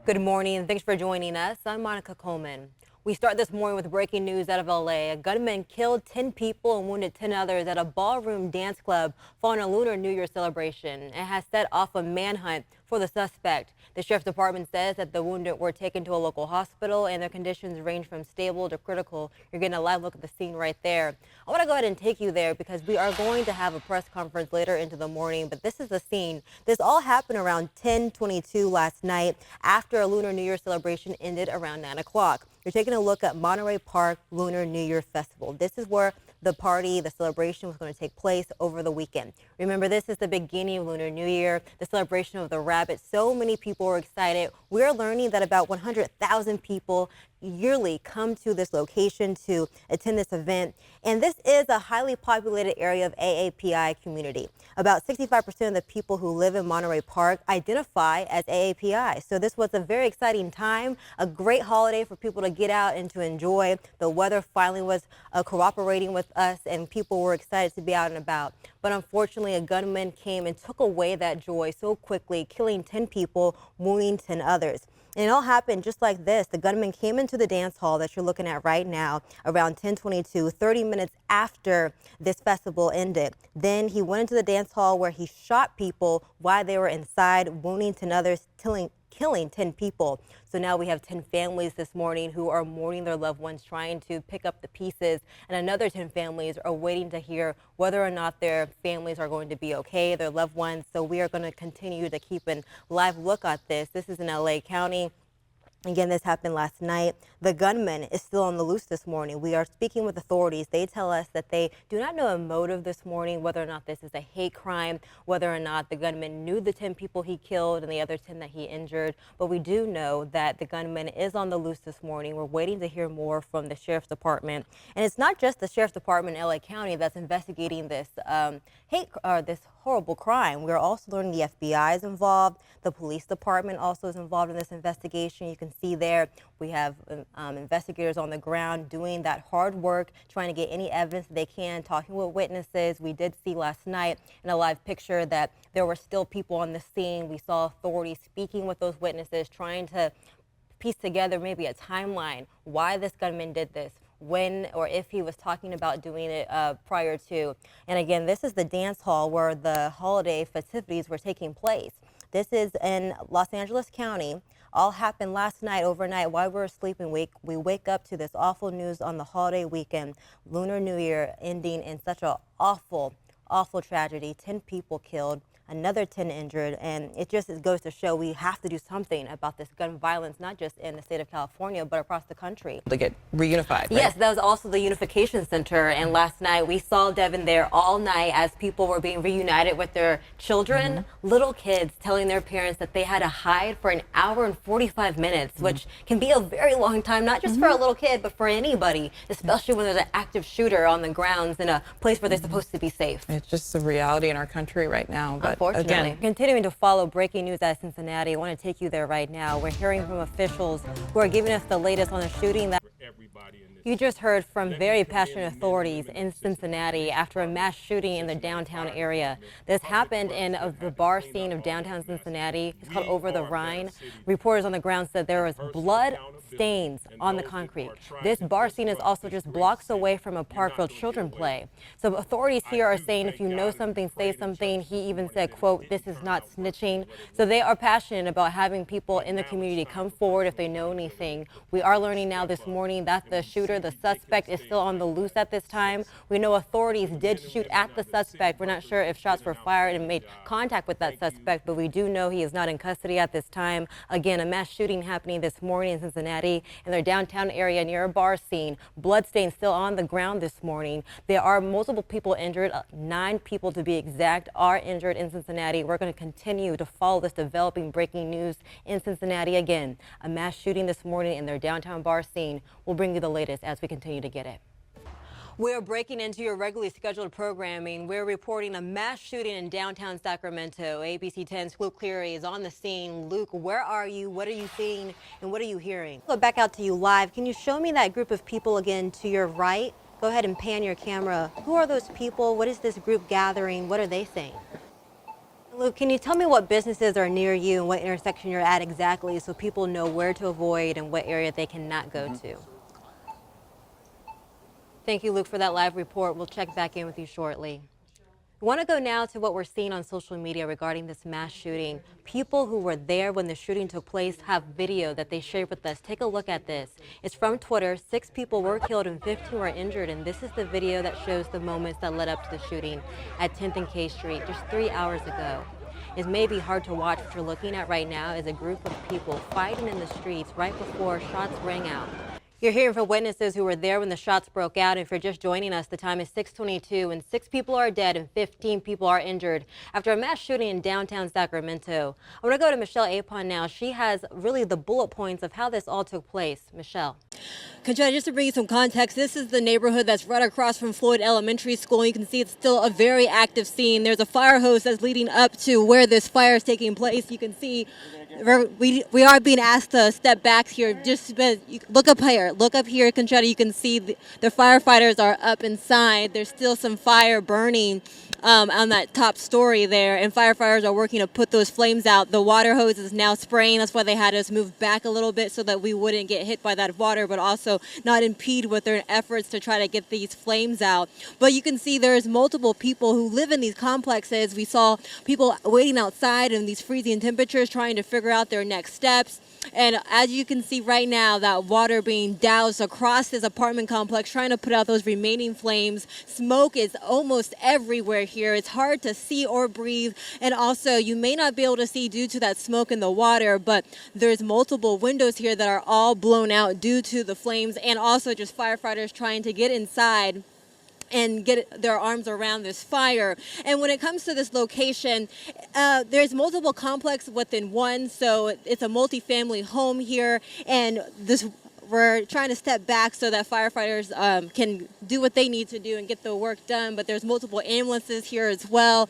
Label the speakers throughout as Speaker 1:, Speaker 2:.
Speaker 1: Good morning and thanks for joining us. I'm Monica Coleman. We start this morning with breaking news out of LA. A gunman killed 10 people and wounded 10 others at a ballroom dance club following a Lunar New Year celebration. It has set off a manhunt for the suspect. The sheriff's department says that the wounded were taken to a local hospital and their conditions range from stable to critical. You're getting a live look at the scene right there. I want to go ahead and take you there because we are going to have a press conference later into the morning, but this is the scene. This all happened around 10:22 last night after a Lunar New Year celebration ended around 9 o'clock. You're taking a look at Monterey Park Lunar New Year Festival. This is where the party, the celebration was going to take place over the weekend. Remember, this is the beginning of Lunar New Year, the celebration of the rabbit. So many people were excited. We're learning that about 100,000 people yearly come to this location to attend this event. And this is a highly populated area of AAPI community. About 65% of the people who live in Monterey Park identify as AAPI. So this was a very exciting time, a great holiday for people to get out and to enjoy. The weather finally was cooperating with us and people were excited to be out and about. But unfortunately, a gunman came and took away that joy so quickly, killing 10 people, wounding 10 others. And it all happened just like this. The gunman came into the dance hall that you're looking at right now around 10:22, 30 minutes after this festival ended. Then he went into the dance hall where he shot people while they were inside, wounding 10 others, killing 10 people. So now we have 10 families this morning who are mourning their loved ones, trying to pick up the pieces. And another 10 families are waiting to hear whether or not their families are going to be okay, their loved ones. So we are going to continue to keep a live look at this. This is in LA County. Again, this happened last night. The gunman is still on the loose this morning. We are speaking with authorities. They tell us that they do not know a motive this morning, whether or not this is a hate crime, whether or not the gunman knew the 10 people he killed and the other 10 that he injured. But we do know that the gunman is on the loose this morning. We're waiting to hear more from the sheriff's department. And it's not just the sheriff's department in LA County that's investigating this this horrible crime. We're also learning the FBI is involved. The police department also is involved in this investigation. You can see there we have investigators on the ground doing that hard work, trying to get any evidence that they can, talking with witnesses. We did see last night in a live picture that there were still people on the scene. We saw authorities speaking with those witnesses, trying to piece together maybe a timeline why this gunman did this, when or if he was talking about doing it prior to. And again, this is the dance hall where the holiday festivities were taking place. This is in Los Angeles County. All happened last night, overnight, while we were sleeping. We wake up to this awful news on the holiday weekend, Lunar New Year ending in such an awful tragedy. 10 people killed, another 10 injured, and it goes to show we have to do something about this gun violence, not just in the state of California, but across the country.
Speaker 2: To get reunified, right?
Speaker 1: Yes, that was also the Unification Center, and last night we saw Devin there all night as people were being reunited with their children, little kids telling their parents that they had to hide for an hour and 45 minutes, which can be a very long time, not just for a little kid, but for anybody, especially when there's an active shooter on the grounds in a place where they're supposed to be safe.
Speaker 2: It's just the reality in our country right now. But
Speaker 1: Unfortunately.
Speaker 2: again,
Speaker 1: Continuing to follow breaking news out of Cincinnati, I want to take you there right now. We're hearing from officials who are giving us the latest on the shooting that you just heard from very passionate authorities in Cincinnati after a mass shooting in the downtown area. This happened in the bar scene of downtown Cincinnati. It's called Over the Rhine. Reporters on the ground said there was blood stains on the concrete. This bar scene is also just blocks away from a park where children play. So authorities here are saying if you know something, say something. He even said, quote, "This is not snitching." So they are passionate about having people in the community come forward if they know anything. We are learning now this morning that the shooter, the suspect, is still on the loose at this time. We know authorities did shoot at the suspect. We're not sure if shots were fired and made contact with that suspect, but we do know he is not in custody at this time. Again, a mass shooting happening this morning in Cincinnati in their downtown area near a bar scene. Bloodstains still on the ground this morning. There are multiple people injured. 9 people to be exact are injured in Cincinnati. We're going to continue to follow this developing breaking news in Cincinnati. Again, a mass shooting this morning in their downtown bar scene. We'll bring you the latest as we continue to get it. We're breaking into your regularly scheduled programming. We're reporting a mass shooting in downtown Sacramento. ABC 10's Luke Cleary is on the scene. Luke, where are you? What are you seeing? And what are you hearing? Look back out to you live. Can you show me that group of people again to your right? Go ahead and pan your camera. Who are those people? What is this group gathering? What are they saying? Luke, can you tell me what businesses are near you and what intersection you're at exactly so people know where to avoid and what area they cannot go to? Thank you, Luke, for that live report. We'll check back in with you shortly. We want to go now to what we're seeing on social media regarding this mass shooting. People who were there when the shooting took place have video that they shared with us. Take a look at this. It's from Twitter. 6 people were killed and 15 were injured, and this is the video that shows the moments that led up to the shooting at 10th and K Street just 3 hours ago. It may be hard to watch. What you're looking at right now is a group of people fighting in the streets right before shots rang out. You're hearing from witnesses who were there when the shots broke out. And if you're just joining us, the time is 6:22 and 6 people are dead and 15 people are injured after a mass shooting in downtown Sacramento. I want to go to Michelle Apon now. She has really the bullet points of how this all took place. Michelle.
Speaker 3: Conchetta, just to bring you some context, this is the neighborhood that's right across from Floyd Elementary School. You can see it's still a very active scene. There's a fire hose that's leading up to where this fire is taking place. You can see we are being asked to step back here. Just look up here. Look up here, Conchetta. You can see the firefighters are up inside. There's still some fire burning on that top story there, and firefighters are working to put those flames out. The water hose is now spraying. That's why they had us move back a little bit so that we wouldn't get hit by that water, but also not impede with their efforts to try to get these flames out. But you can see there's multiple people who live in these complexes. We saw people waiting outside in these freezing temperatures trying to figure out their next steps. And as you can see right now, that water being doused across this apartment complex, trying to put out those remaining flames. Smoke is almost everywhere here. It's hard to see or breathe. And also, you may not be able to see due to that smoke in the water, but there's multiple windows here that are all blown out due to the flames, and also just firefighters trying to get inside and get their arms around this fire. And when it comes to this location, there's multiple complexes within one, so it's a multi-family home here, and we're trying to step back so that firefighters can do what they need to do and get the work done, but there's multiple ambulances here as well.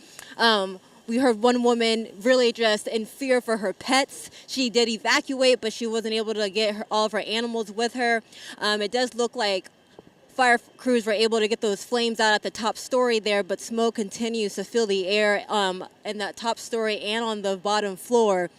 Speaker 3: We heard one woman really just in fear for her pets. She did evacuate, but she wasn't able to get all of her animals with her. It does look like fire crews were able to get those flames out at the top story there, but smoke continues to fill the air in that top story and on the bottom floor.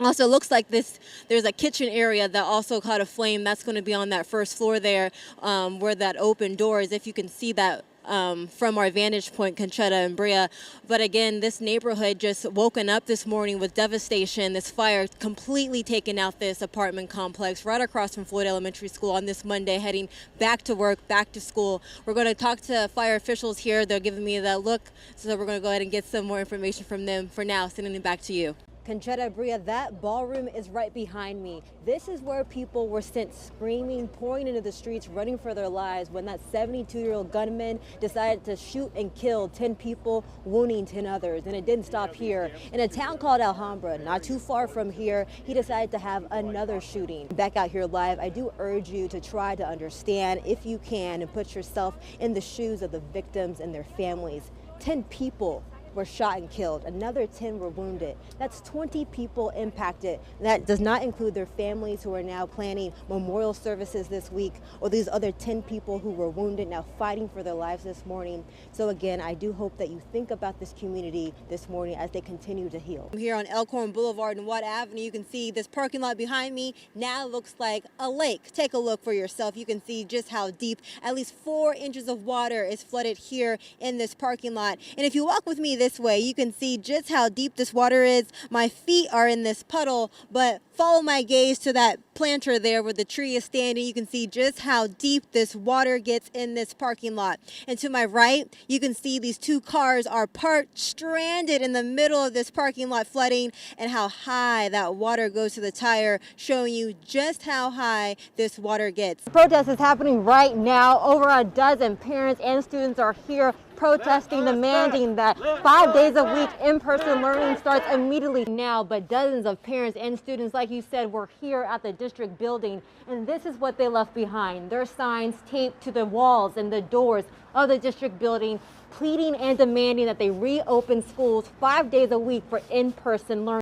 Speaker 3: Also, looks like there's a kitchen area that also caught a flame. That's going to be on that first floor there where that open door is, if you can see that from our vantage point, Conchetta and Bria. But again, this neighborhood just woken up this morning with devastation. This fire completely taken out this apartment complex right across from Floyd Elementary School on this Monday, heading back to work, back to school. We're going to talk to fire officials here. They're giving me that look, so we're going to go ahead and get some more information from them. For now, sending it back to you.
Speaker 1: Conchetta, Bria, that ballroom is right behind me. This is where people were sent screaming, pouring into the streets, running for their lives when that 72-year-old gunman decided to shoot and kill 10 people, wounding 10 others. And it didn't stop here. In a town called Alhambra, not too far from here, he decided to have another shooting. Back out here live, I do urge you to try to understand, if you can, and put yourself in the shoes of the victims and their families. 10 people were shot and killed. Another 10 were wounded. That's 20 people impacted. That does not include their families who are now planning memorial services this week, or these other 10 people who were wounded now fighting for their lives this morning. So again, I do hope that you think about this community this morning as they continue to heal.
Speaker 3: I'm here on Elkhorn Boulevard and Watt Avenue. You can see this parking lot behind me now looks like a lake. Take a look for yourself. You can see just how deep, at least 4 inches of water is flooded here in this parking lot. And if you walk with me this way, you can see just how deep this water is. My feet are in this puddle, but follow my gaze to that planter there where the tree is standing. You can see just how deep this water gets in this parking lot. And to my right, you can see these 2 cars are parked, stranded in the middle of this parking lot flooding, and how high that water goes to the tire, showing you just how high this water gets.
Speaker 1: The protest is happening right now. Over a dozen parents and students are here protesting, demanding that 5 days a week in-person learning starts immediately now. But dozens of parents and students, like you said, were here at the district building, and this is what they left behind. Their signs taped to the walls and the doors of the district building, pleading and demanding that they reopen schools 5 days a week for in-person learning.